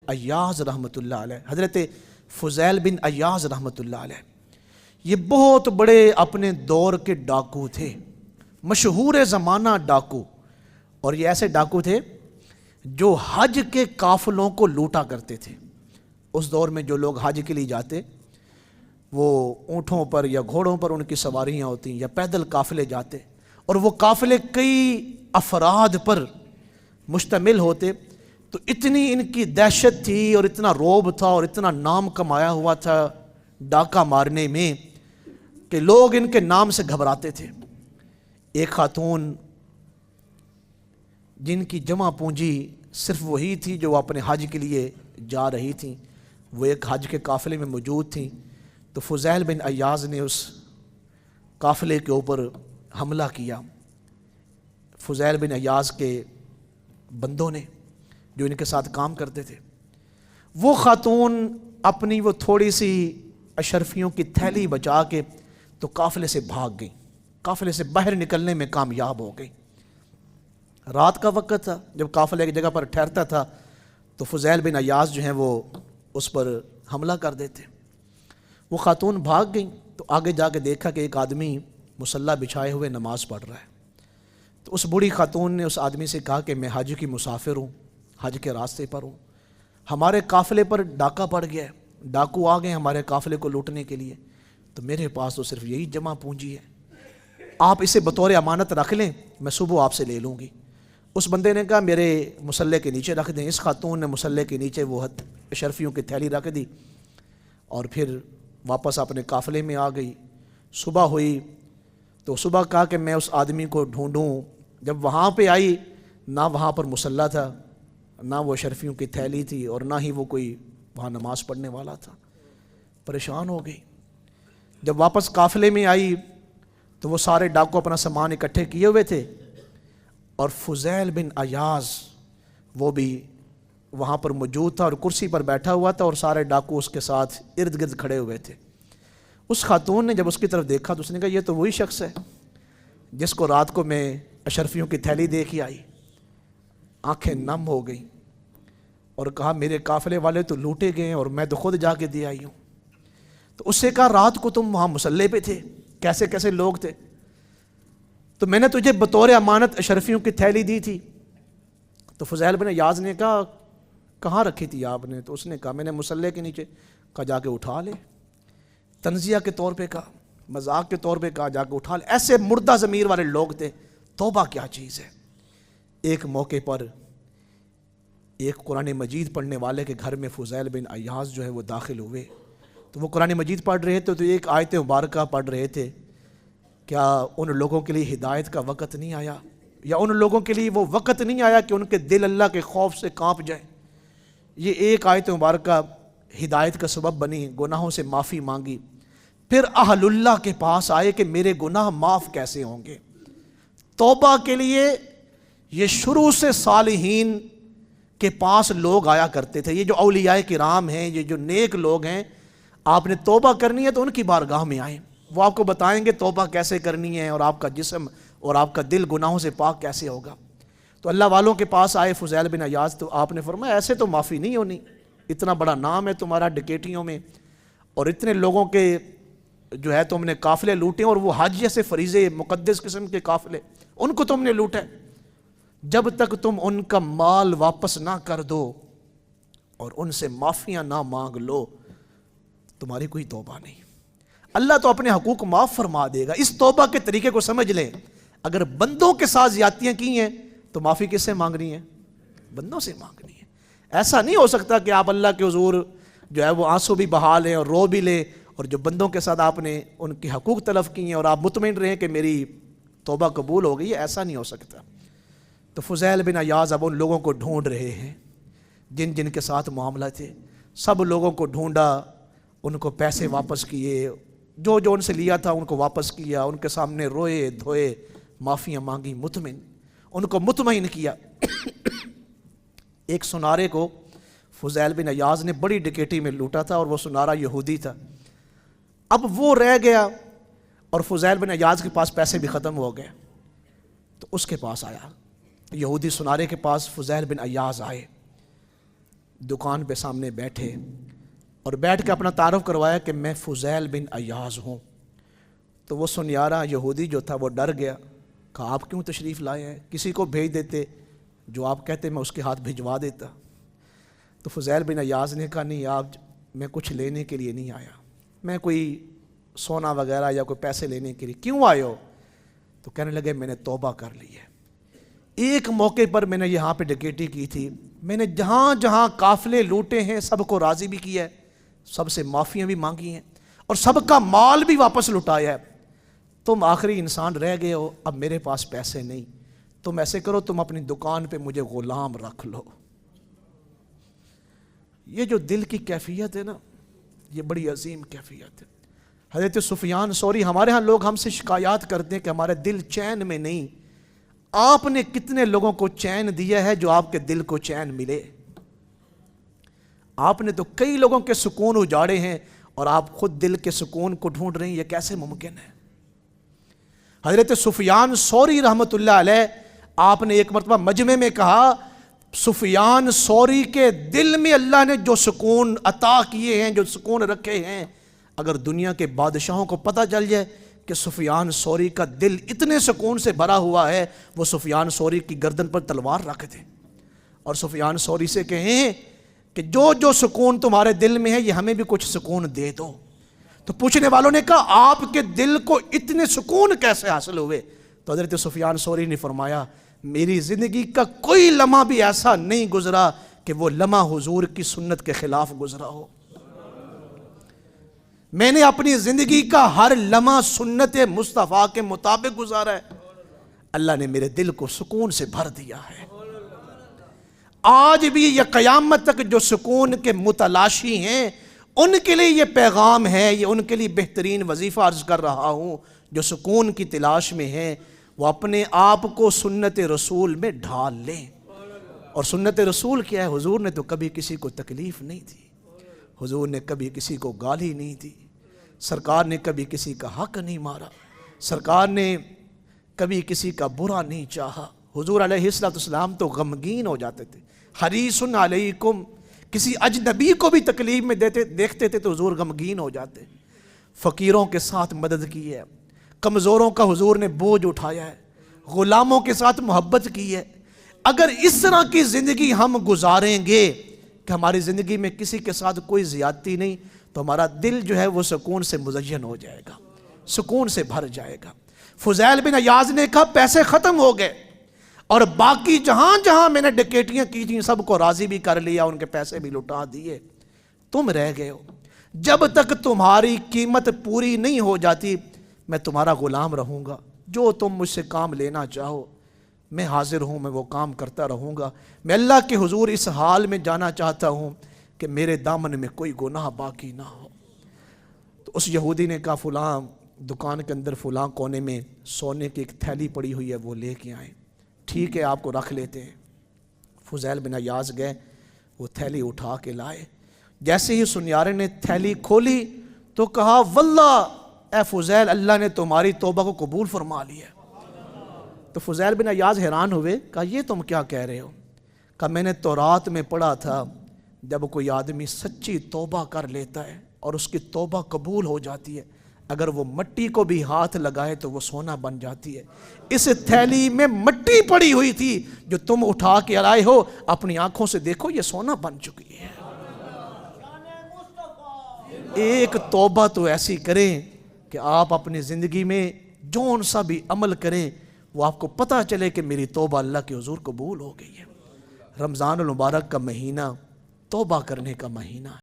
ایاز رحمۃ اللہ علیہ، حضرت فضیل بن ایاز رحمۃ اللہ علیہ، یہ بہت بڑے اپنے دور کے ڈاکو تھے، مشہور زمانہ ڈاکو. اور یہ ایسے ڈاکو تھے جو حج کے قافلوں کو لوٹا کرتے تھے. اس دور میں جو لوگ حج کے لیے جاتے وہ اونٹوں پر یا گھوڑوں پر ان کی سواریاں ہوتی یا پیدل قافلے جاتے، اور وہ قافلے کئی افراد پر مشتمل ہوتے. تو اتنی ان کی دہشت تھی اور اتنا روب تھا اور اتنا نام کمایا ہوا تھا ڈاکہ مارنے میں کہ لوگ ان کے نام سے گھبراتے تھے. ایک خاتون جن کی جمع پونجی صرف وہی تھی جو اپنے حج کے لیے جا رہی تھیں، وہ ایک حج کے قافلے میں موجود تھیں. تو فضیل بن ایاز نے اس قافلے کے اوپر حملہ کیا. فضیل بن ایاز کے بندوں نے جو ان کے ساتھ کام کرتے تھے، وہ خاتون اپنی وہ تھوڑی سی اشرفیوں کی تھیلی بچا کے تو قافلے سے بھاگ گئی، قافلے سے باہر نکلنے میں کامیاب ہو گئی. رات کا وقت تھا، جب قافلہ ایک جگہ پر ٹھہرتا تھا تو فضیل بن ایاز جو ہیں وہ اس پر حملہ کر دیتے. وہ خاتون بھاگ گئیں تو آگے جا کے دیکھا کہ ایک آدمی مصلی بچھائے ہوئے نماز پڑھ رہا ہے. تو اس بوڑھی خاتون نے اس آدمی سے کہا کہ میں حج کی مسافر ہوں، حج کے راستے پر ہوں، ہمارے قافلے پر ڈاکہ پڑ گیا ہے، ڈاکو آ گئے ہمارے قافلے کو لوٹنے کے لیے، تو میرے پاس تو صرف یہی جمع پونجی ہے، آپ اسے بطور امانت رکھ لیں، میں صبح آپ سے لے لوں گی. اس بندے نے کہا میرے مصلے کے نیچے رکھ دیں. اس خاتون نے مصلے کے نیچے وہ اشرفیوں کی تھیلی رکھ دی اور پھر واپس اپنے قافلے میں آ گئی. صبح ہوئی تو صبح کہا کہ میں اس آدمی کو ڈھونڈوں. جب وہاں پہ آئی نہ وہاں پر مصلی تھا، نہ وہ اشرفیوں کی تھیلی تھی، اور نہ ہی وہ کوئی وہاں نماز پڑھنے والا تھا. پریشان ہو گئی. جب واپس قافلے میں آئی تو وہ سارے ڈاکو اپنا سامان اکٹھے کیے ہوئے تھے، اور فضیل بن ایاز وہ بھی وہاں پر موجود تھا اور کرسی پر بیٹھا ہوا تھا، اور سارے ڈاکو اس کے ساتھ ارد گرد کھڑے ہوئے تھے. اس خاتون نے جب اس کی طرف دیکھا تو اس نے کہا یہ تو وہی شخص ہے جس کو رات کو میں اشرفیوں کی تھیلی دے کے آئی. آنکھیں نم ہو گئیں اور کہا میرے قافلے والے تو لوٹے گئے اور میں تو خود جا کے دے آئی ہوں. تو اس سے کہا رات کو تم وہاں مصلی پہ تھے، کیسے کیسے لوگ تھے؟ تو میں نے تجھے بطور امانت اشرفیوں کی تھیلی دی تھی. تو فضیل بن ایاز نے کہا کہاں رکھی تھی آپ نے؟ تو اس نے کہا میں نے مصلی کے نیچے. کہا جا کے اٹھا لے. تنزیہ کے طور پہ کہا، مذاق کے طور پہ کہا جا کے اٹھا لے. ایسے مردہ ضمیر والے لوگ تھے. توبہ کیا چیز ہے. ایک موقع پر ایک قرآن مجید پڑھنے والے کے گھر میں فضیل بن ایاز جو ہے وہ داخل ہوئے. تو وہ قرآن مجید پڑھ رہے تھے تو ایک آیت مبارکہ پڑھ رہے تھے، کیا ان لوگوں کے لیے ہدایت کا وقت نہیں آیا، یا ان لوگوں کے لیے وہ وقت نہیں آیا کہ ان کے دل اللہ کے خوف سے کانپ جائیں. یہ ایک آیت مبارکہ ہدایت کا سبب بنی، گناہوں سے معافی مانگی. پھر اہل اللہ کے پاس آئے کہ میرے گناہ معاف کیسے ہوں گے. توبہ کے لیے یہ شروع سے صالحین کے پاس لوگ آیا کرتے تھے. یہ جو اولیاء کرام ہیں، یہ جو نیک لوگ ہیں، آپ نے توبہ کرنی ہے تو ان کی بارگاہ میں آئیں، وہ آپ کو بتائیں گے توبہ کیسے کرنی ہے اور آپ کا جسم اور آپ کا دل گناہوں سے پاک کیسے ہوگا. تو اللہ والوں کے پاس آئے فضیل بن ایاز، تو آپ نے فرمایا ایسے تو معافی نہیں ہونی، اتنا بڑا نام ہے تمہارا ڈکیٹیوں میں، اور اتنے لوگوں کے جو ہے تم نے قافلے لوٹے، اور وہ حج جیسے فریضے مقدس قسم کے قافلے ان کو تم نے لوٹا. جب تک تم ان کا مال واپس نہ کر دو اور ان سے معافیاں نہ مانگ لو تمہاری کوئی توبہ نہیں. اللہ تو اپنے حقوق معاف فرما دے گا. اس توبہ کے طریقے کو سمجھ لیں. اگر بندوں کے ساتھ زیادتیاں کی ہیں تو معافی کس سے مانگنی ہے؟ بندوں سے مانگنی ہے. ایسا نہیں ہو سکتا کہ آپ اللہ کے حضور جو ہے وہ آنسو بھی بہا لیں اور رو بھی لیں، اور جو بندوں کے ساتھ آپ نے ان کے حقوق تلف کیے ہیں اور آپ مطمئن رہیں کہ میری توبہ قبول ہو گئی ہے. ایسا نہیں ہو سکتا. تو فضیل بن ایاز اب ان لوگوں کو ڈھونڈ رہے ہیں جن جن کے ساتھ معاملہ تھے. سب لوگوں کو ڈھونڈا، ان کو پیسے واپس کیے، جو جو ان سے لیا تھا ان کو واپس کیا، ان کے سامنے روئے دھوئے، معافیاں مانگی، ان کو مطمئن کیا. ایک سنارے کو فضیل بن ایاز نے بڑی ڈکیٹی میں لوٹا تھا، اور وہ سنارا یہودی تھا. اب وہ رہ گیا اور فضیل بن ایاز کے پاس پیسے بھی ختم ہو گئے. تو اس کے پاس آیا، یہودی سنارے کے پاس فضیل بن ایاز آئے. دکان پہ سامنے بیٹھے اور بیٹھ کے اپنا تعارف کروایا کہ میں فضیل بن ایاز ہوں. تو وہ سنیارا یہودی جو تھا وہ ڈر گیا، کہا آپ کیوں تشریف لائے ہیں؟ کسی کو بھیج دیتے، جو آپ کہتے میں اس کے ہاتھ بھجوا دیتا. تو فضیل بن ایاز نے کہا نہیں، آپ میں کچھ لینے کے لیے نہیں آیا، میں کوئی سونا وغیرہ یا کوئی پیسے لینے کے لیے. کیوں آئے ہو؟ تو کہنے لگے میں نے توبہ کر لی ہے. ایک موقع پر میں نے یہاں پہ ڈکیٹی کی تھی، میں نے جہاں جہاں قافلے لوٹے ہیں سب کو راضی بھی کیا ہے، سب سے معافیاں بھی مانگی ہیں اور سب کا مال بھی واپس لٹایا ہے. تم آخری انسان رہ گئے ہو، اب میرے پاس پیسے نہیں، تم ایسے کرو تم اپنی دکان پہ مجھے غلام رکھ لو. یہ جو دل کی کیفیت ہے نا، یہ بڑی عظیم کیفیت ہے. حضرت سفیان ثوری، ہمارے ہاں لوگ ہم سے شکایات کرتے ہیں کہ ہمارے دل چین میں نہیں. آپ نے کتنے لوگوں کو چین دیا ہے جو آپ کے دل کو چین ملے؟ آپ نے تو کئی لوگوں کے سکون اجاڑے ہیں اور آپ خود دل کے سکون کو ڈھونڈ رہے ہیں. یہ کیسے ممکن ہے؟ حضرت سفیان ثوری رحمۃ اللہ علیہ، آپ نے ایک مرتبہ مجمع میں کہا سفیان ثوری کے دل میں اللہ نے جو سکون عطا کیے ہیں، جو سکون رکھے ہیں، اگر دنیا کے بادشاہوں کو پتہ چل جائے کہ سفیان ثوری کا دل اتنے سکون سے بھرا ہوا ہے، وہ سفیان ثوری کی گردن پر تلوار رکھ دیں اور سفیان ثوری سے کہیں کہ جو جو سکون تمہارے دل میں ہے یہ ہمیں بھی کچھ سکون دے دو. تو پوچھنے والوں نے کہا آپ کے دل کو اتنے سکون کیسے حاصل ہوئے؟ تو حضرت سفیان ثوری نے فرمایا میری زندگی کا کوئی لمحہ بھی ایسا نہیں گزرا کہ وہ لمحہ حضور کی سنت کے خلاف گزرا ہو. میں نے اپنی زندگی کا ہر لمحہ سنت مصطفیٰ کے مطابق گزارا ہے. اللہ نے میرے دل کو سکون سے بھر دیا ہے. آج بھی یہ قیامت تک جو سکون کے متلاشی ہیں ان کے لیے یہ پیغام ہے، یہ ان کے لیے بہترین وظیفہ عرض کر رہا ہوں. جو سکون کی تلاش میں ہیں وہ اپنے آپ کو سنت رسول میں ڈھال لیں. اور سنت رسول کیا ہے؟ حضور نے تو کبھی کسی کو تکلیف نہیں دی، حضور نے کبھی کسی کو گالی نہیں دی، سرکار نے کبھی کسی کا حق نہیں مارا، سرکار نے کبھی کسی کا برا نہیں چاہا. حضور علیہ السلام تو غمگین ہو جاتے تھے. حریص علیکم، کسی اجنبی کو بھی تکلیف میں دیکھتے تھے تو حضور غمگین ہو جاتے. فقیروں کے ساتھ مدد کی ہے، کمزوروں کا حضور نے بوجھ اٹھایا ہے، غلاموں کے ساتھ محبت کی ہے. اگر اس طرح کی زندگی ہم گزاریں گے کہ ہماری زندگی میں کسی کے ساتھ کوئی زیادتی نہیں، تو ہمارا دل جو ہے وہ سکون سے مزین ہو جائے گا، سکون سے بھر جائے گا. فضیل بن ایاز نے کہا پیسے ختم ہو گئے اور باقی جہاں جہاں میں نے ڈکیٹیاں کی تھیں سب کو راضی بھی کر لیا، ان کے پیسے بھی لٹا دیے. تم رہ گئے ہو. جب تک تمہاری قیمت پوری نہیں ہو جاتی میں تمہارا غلام رہوں گا. جو تم مجھ سے کام لینا چاہو میں حاضر ہوں، میں وہ کام کرتا رہوں گا. میں اللہ کے حضور اس حال میں جانا چاہتا ہوں کہ میرے دامن میں کوئی گناہ باقی نہ ہو. تو اس یہودی نے کہا فلاں دکان کے اندر فلاں کونے میں سونے کی ایک تھیلی پڑی ہوئی ہے، وہ لے کے آئیں. ٹھیک ہے آپ کو رکھ لیتے ہیں. فضیل بن ایاز گئے، وہ تھیلی اٹھا کے لائے. جیسے ہی سنیارے نے تھیلی کھولی تو کہا واللہ اے فضیل، اللہ نے تمہاری توبہ کو قبول فرما لیا. تو فضیل بن ایاز حیران ہوئے، کہا یہ تم کیا کہہ رہے ہو؟ کہا میں نے تورات میں پڑھا تھا جب کوئی آدمی سچی توبہ کر لیتا ہے اور اس کی توبہ قبول ہو جاتی ہے، اگر وہ مٹی کو بھی ہاتھ لگائے تو وہ سونا بن جاتی ہے. اس تھیلی میں مٹی پڑی ہوئی تھی جو تم اٹھا کے لائے ہو، اپنی آنکھوں سے دیکھو یہ سونا بن چکی ہے. ایک توبہ تو ایسی کریں کہ آپ اپنی زندگی میں جون سا بھی عمل کریں وہ آپ کو پتہ چلے کہ میری توبہ اللہ کے حضور قبول ہو گئی ہے. رمضان المبارک کا مہینہ توبہ کرنے کا مہینہ ہے.